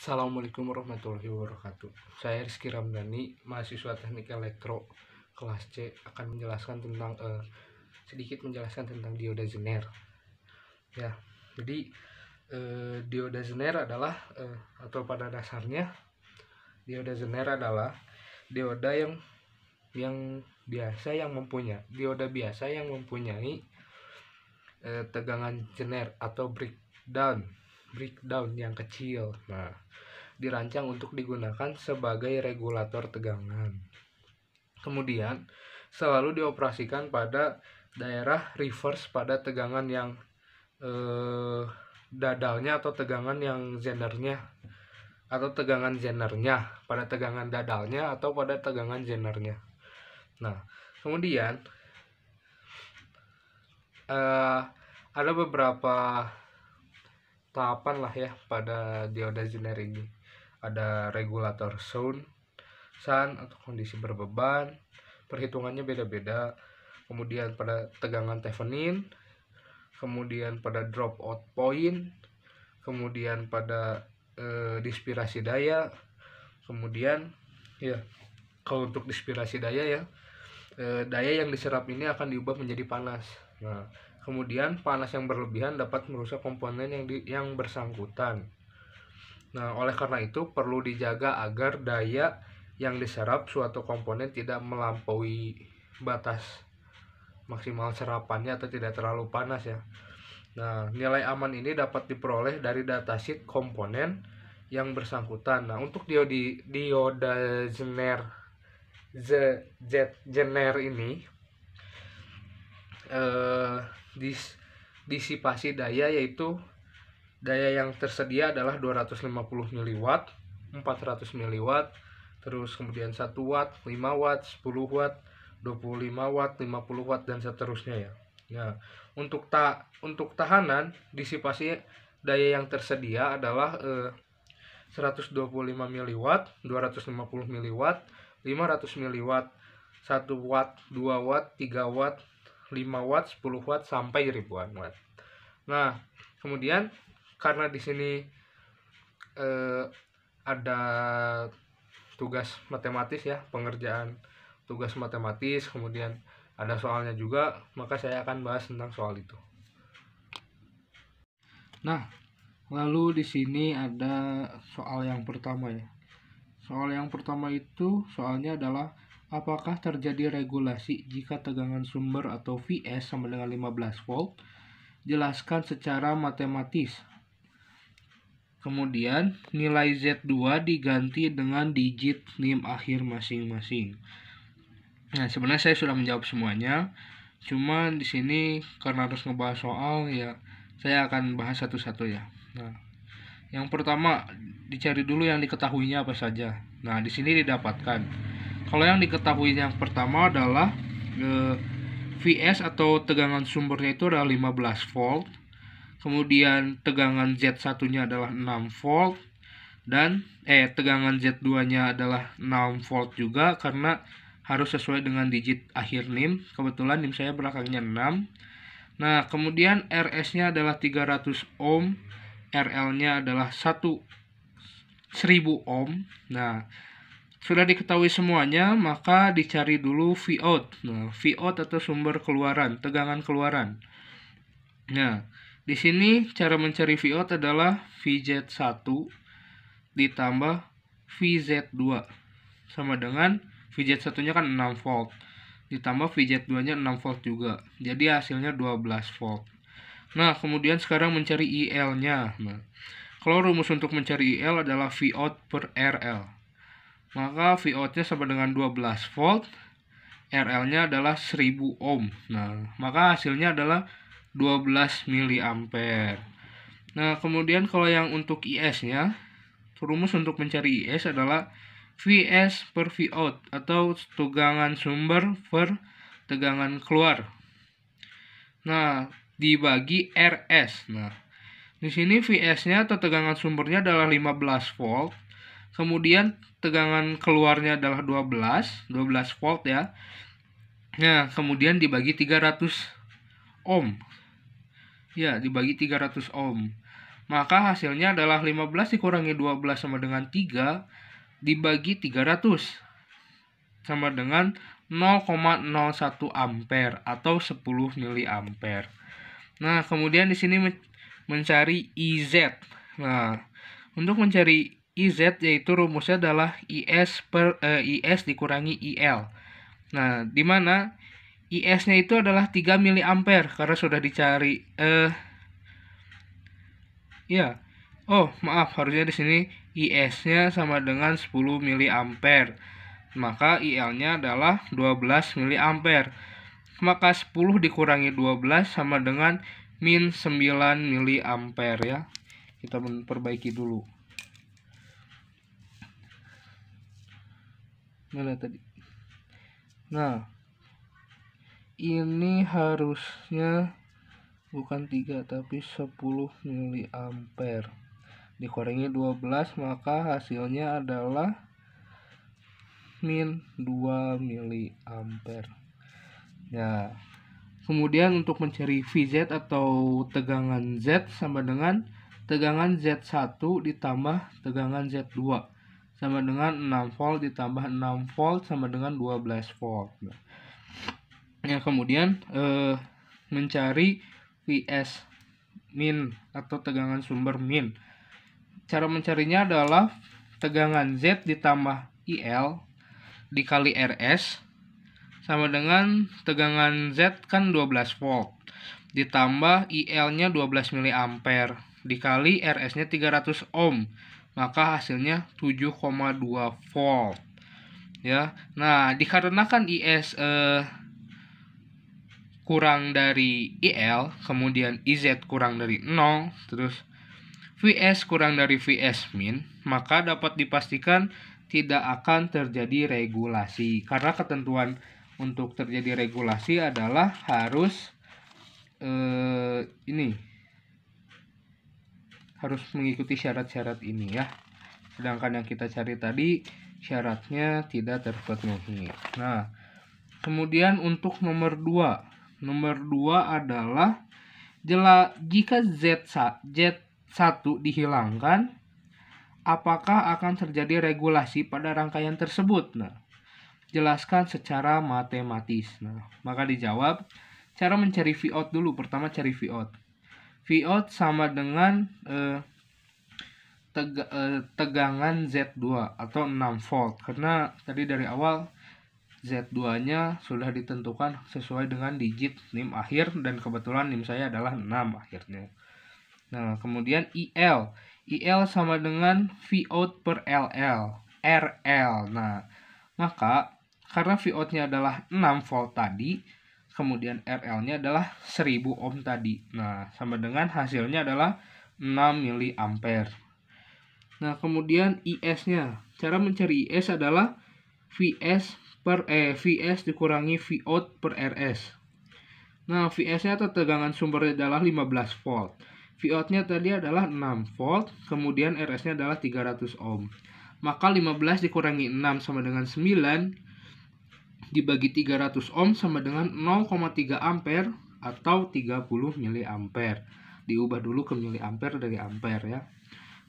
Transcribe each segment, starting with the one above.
Assalamualaikum warahmatullahi wabarakatuh. Saya Rizky Ramdhani, mahasiswa Teknik Elektro kelas C, akan menjelaskan tentang sedikit menjelaskan tentang dioda Zener. Ya, jadi dioda Zener adalah atau pada dasarnya dioda Zener adalah dioda yang biasa yang mempunyai tegangan Zener atau breakdown yang kecil. Nah, dirancang untuk digunakan sebagai regulator tegangan. Kemudian selalu dioperasikan pada daerah reverse pada tegangan yang dadalnya atau tegangan yang zenernya, atau tegangan zenernya pada tegangan dadalnya atau pada tegangan zenernya. Nah, kemudian ada beberapa tahapan lah ya pada dioda Zener ini. Ada regulator sun atau kondisi berbeban, perhitungannya beda-beda. Kemudian pada tegangan Thevenin, kemudian pada drop out point, kemudian pada dispirasi daya. Kemudian ya, kalau untuk dispirasi daya ya, daya yang diserap ini akan diubah menjadi panas. Nah, kemudian panas yang berlebihan dapat merusak komponen yang bersangkutan. Nah, oleh karena itu perlu dijaga agar daya yang diserap suatu komponen tidak melampaui batas maksimal serapannya atau tidak terlalu panas ya. Nah, nilai aman ini dapat diperoleh dari datasheet komponen yang bersangkutan. Nah, untuk dioda Zener ini disipasi daya, yaitu daya yang tersedia adalah 250 mW, 400 mW, terus kemudian 1 watt, 5 watt, 10 watt, 25 watt, 50 watt, dan seterusnya ya. Nah, untuk tahanan disipasi daya yang tersedia adalah 125 mW, 250 mW, 500 mW, 1 watt, 2 watt, 3 watt, 5 watt, 10 watt, sampai ribuan watt. Nah, kemudian karena di sini ada tugas matematis ya, pengerjaan tugas matematis, kemudian ada soalnya juga, maka saya akan bahas tentang soal itu. Nah, lalu di sini ada soal yang pertama ya. Soal yang pertama itu soalnya adalah apakah terjadi regulasi jika tegangan sumber atau Vs sama dengan 15 volt? Jelaskan secara matematis. Kemudian nilai Z2 diganti dengan digit NIM akhir masing-masing. Nah, sebenarnya saya sudah menjawab semuanya. Cuma di sini karena harus ngebahas soal ya, saya akan bahas satu-satu ya. Nah, yang pertama dicari dulu yang diketahuinya apa saja. Nah, di sini didapatkan. Kalau yang diketahui yang pertama adalah Vs atau tegangan sumbernya itu adalah 15 volt. Kemudian tegangan Z1-nya adalah 6 volt dan tegangan Z2-nya adalah 6 volt juga, karena harus sesuai dengan digit akhir NIM. Kebetulan NIM saya belakangnya 6. Nah, kemudian RS-nya adalah 300 ohm, RL-nya adalah 1000 ohm. Nah, sudah diketahui semuanya, maka dicari dulu Vout. Nah, Vout atau sumber keluaran, tegangan keluaran. Nah, di sini cara mencari Vout adalah VZ1 ditambah VZ2 sama dengan VZ1-nya kan 6 volt ditambah VZ2-nya 6 volt juga. Jadi hasilnya 12 volt. Nah, kemudian sekarang mencari IL-nya. Nah, kalau rumus untuk mencari IL adalah Vout per RL. Maka Vout-nya sama dengan 12 volt, RL-nya adalah 1000 ohm. Nah, maka hasilnya adalah 12 miliampere. Nah, kemudian kalau yang untuk IS-nya, rumus untuk mencari IS adalah Vs per Vout atau tegangan sumber per tegangan keluar. Nah, dibagi RS. Nah, di sini Vs-nya atau tegangan sumbernya adalah 15 volt. Kemudian tegangan keluarnya adalah 12 volt ya. Nah, kemudian dibagi 300 ohm. Ya, dibagi 300 ohm. maka hasilnya adalah 15 dikurangi 12 sama dengan 3 dibagi 300 sama dengan 0,01 ampere atau 10 miliampere. Nah, kemudian di sini mencari IZ. Nah, untuk mencari IZ yaitu rumusnya adalah IS dikurangi IL. Nah, di mana IS-nya itu adalah 3 miliampere karena sudah dicari ya. Oh, maaf, harusnya di sini IS-nya sama dengan 10 miliampere. Maka IL-nya adalah 12 miliampere. Maka 10 dikurangi 12 sama dengan min 9 miliampere ya. Kita memperbaiki dulu. Mana tadi? Nah, ini harusnya bukan 3 tapi 10 miliampere. Dikurangi 12 maka hasilnya adalah min 2 miliampere. Ya. Kemudian untuk mencari VZ atau tegangan Z sama dengan tegangan Z1 ditambah tegangan Z2 sama dengan 6 volt ditambah 6 volt sama dengan 12 volt. Ya, kemudian mencari VS min atau tegangan sumber min. Cara mencarinya adalah tegangan Z ditambah IL dikali RS sama dengan tegangan Z kan 12 volt ditambah IL-nya 12 miliampere dikali RS-nya 300 ohm, maka hasilnya 7,2 volt. Ya. Nah, dikarenakan IS kurang dari IL, kemudian IZ kurang dari 0, terus VS kurang dari VS min, maka dapat dipastikan tidak akan terjadi regulasi. Karena ketentuan untuk terjadi regulasi adalah harus harus mengikuti syarat-syarat ini ya. Sedangkan yang kita cari tadi syaratnya tidak terpenuhi. Nah, kemudian untuk nomor 2. Nomor 2 adalah jika Z1 dihilangkan, apakah akan terjadi regulasi pada rangkaian tersebut? Nah, jelaskan secara matematis. Nah, maka dijawab, cara mencari Vout dulu. Pertama cari Vout. Vout sama dengan tegangan Z2 atau 6 volt. Karena tadi dari awal Z2-nya sudah ditentukan sesuai dengan digit NIM akhir dan kebetulan NIM saya adalah 6 akhirnya. Nah, kemudian IL sama dengan Vout per RL. Nah, maka karena Vout-nya adalah 6 volt tadi, kemudian RL-nya adalah 1000 ohm tadi. Nah, sama dengan hasilnya adalah 6 miliampere. Nah, kemudian IS-nya. Cara mencari IS adalah VS dikurangi Vout per RS. Nah, VS-nya atau tegangan sumbernya adalah 15 volt. Vout-nya tadi adalah 6 volt, kemudian RS-nya adalah 300 ohm. Maka 15 dikurangi 6 sama dengan 9 dibagi 300 ohm sama dengan 0,3 ampere atau 30 miliampere. Diubah dulu ke miliampere dari ampere ya.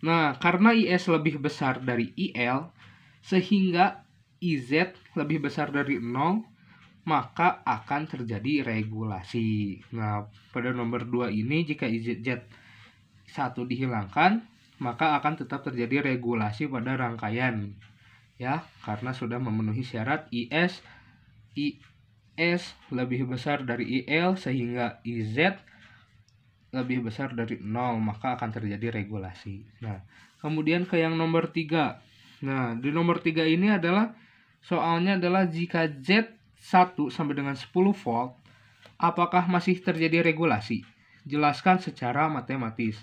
Nah, karena IS lebih besar dari IL sehingga IZ lebih besar dari 0, maka akan terjadi regulasi. Nah, pada nomor 2 ini jika IZ1 dihilangkan, maka akan tetap terjadi regulasi pada rangkaian. Ya, karena sudah memenuhi syarat IS lebih besar dari IL sehingga IZ lebih besar dari 0, maka akan terjadi regulasi. Nah, kemudian ke yang nomor 3. Nah, di nomor 3 ini adalah soalnya adalah jika Z1 sama dengan 10 volt, apakah masih terjadi regulasi? Jelaskan secara matematis.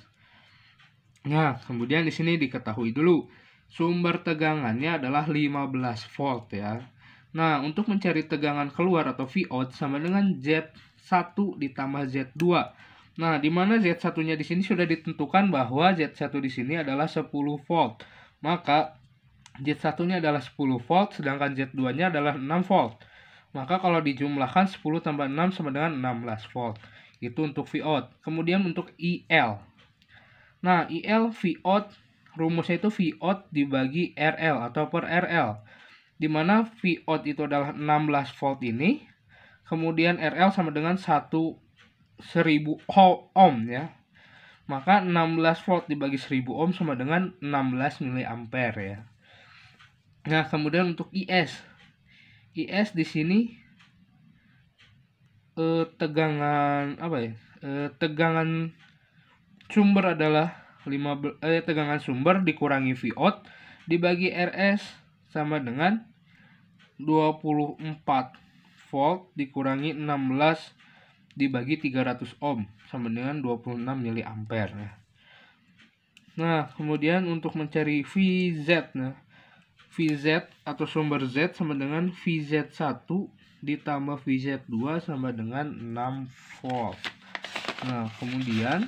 Nah, kemudian di sini diketahui dulu sumber tegangannya adalah 15 volt ya. Nah, untuk mencari tegangan keluar atau Vout sama dengan Z1 ditambah Z2. Nah, di mana Z1-nya di sini sudah ditentukan bahwa Z1 di sini adalah 10 volt. Maka Z1-nya adalah 10 volt, sedangkan Z2-nya adalah 6 volt. Maka kalau dijumlahkan 10 tambah 6 sama dengan 16 volt. Itu untuk Vout. Kemudian untuk IL. Nah, IL V out, rumusnya itu V out dibagi RL atau per RL. Di mana V out itu adalah 16 volt ini, kemudian RL sama dengan 1000 ohm ya. Maka 16 volt dibagi 1000 ohm sama dengan 16 miliampere ya. Nah, kemudian untuk IS. IS di sini tegangan apa ya? Tegangan sumber adalah tegangan sumber dikurangi V out dibagi RS sama dengan 24 volt dikurangi 16 dibagi 300 ohm sama dengan 26 miliampere ya. Nah, kemudian untuk mencari VZ, nah VZ atau sumber Z sama dengan VZ1 ditambah VZ2 sama dengan 6 volt. Nah, kemudian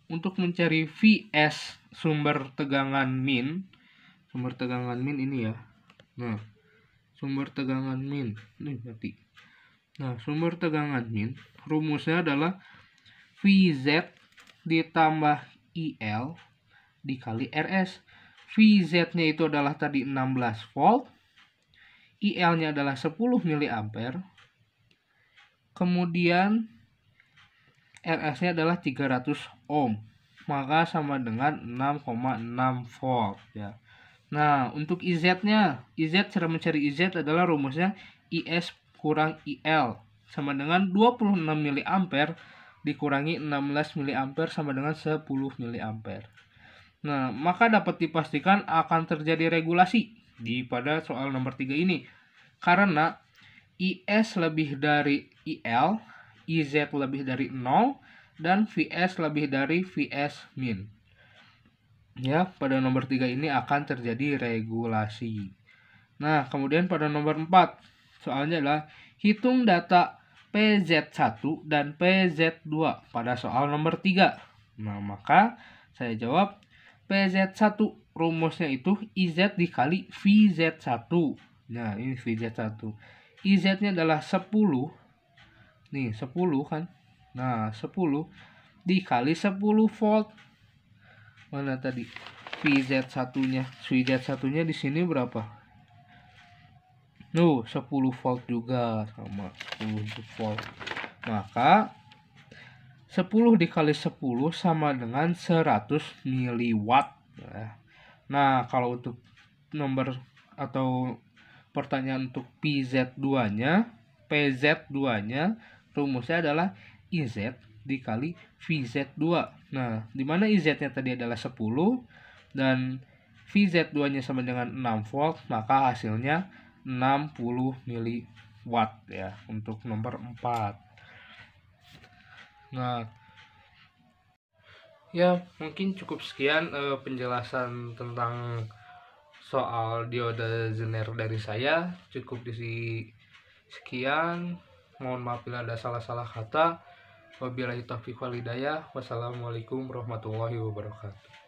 untuk mencari VS sumber tegangan min ini ya. Nah, sumber tegangan min ini berarti. Nah, sumber tegangan min rumusnya adalah VZ ditambah IL dikali RS. VZ-nya itu adalah tadi 16 volt, IL-nya adalah 10 miliampere, kemudian RS-nya adalah 300 ohm, maka sama dengan 6,6 volt ya. Nah, untuk IZ-nya, cara mencari IZ adalah rumusnya IS kurang IL sama dengan 26 miliampere dikurangi 16 miliampere sama dengan 10 miliampere. Nah, maka dapat dipastikan akan terjadi regulasi pada soal nomor 3 ini. Karena IS lebih dari IL, IZ lebih dari 0, dan VS lebih dari VS min. Ya, pada nomor 3 ini akan terjadi regulasi. Nah, kemudian pada nomor 4, soalnya adalah hitung data PZ1 dan PZ2 pada soal nomor 3. Nah, maka saya jawab PZ1 rumusnya itu IZ dikali VZ1. Nah, ini VZ1. IZ-nya adalah 10. Nih, 10 kan. Nah, 10 dikali 10 volt. Mana tadi VZ1-nya? VZ1-nya di sini berapa? 10 volt juga, sama 10 volt. Maka 10 dikali 10 sama dengan 100 miliwatt. Nah, kalau untuk nomor atau pertanyaan untuk PZ2-nya, rumusnya adalah IZ dikali VZ2. Nah, di mana IZ-nya tadi adalah 10 dan VZ2-nya sama dengan 6 volt, maka hasilnya 60 miliwatt ya untuk nomor 4. Nah, ya mungkin cukup sekian penjelasan tentang soal dioda Zener dari saya. Cukup di sekian. Mohon maaf bila ada salah-salah kata. Wabillahi taufiq wal hidayah. Wassalamualaikum warahmatullahi wabarakatuh.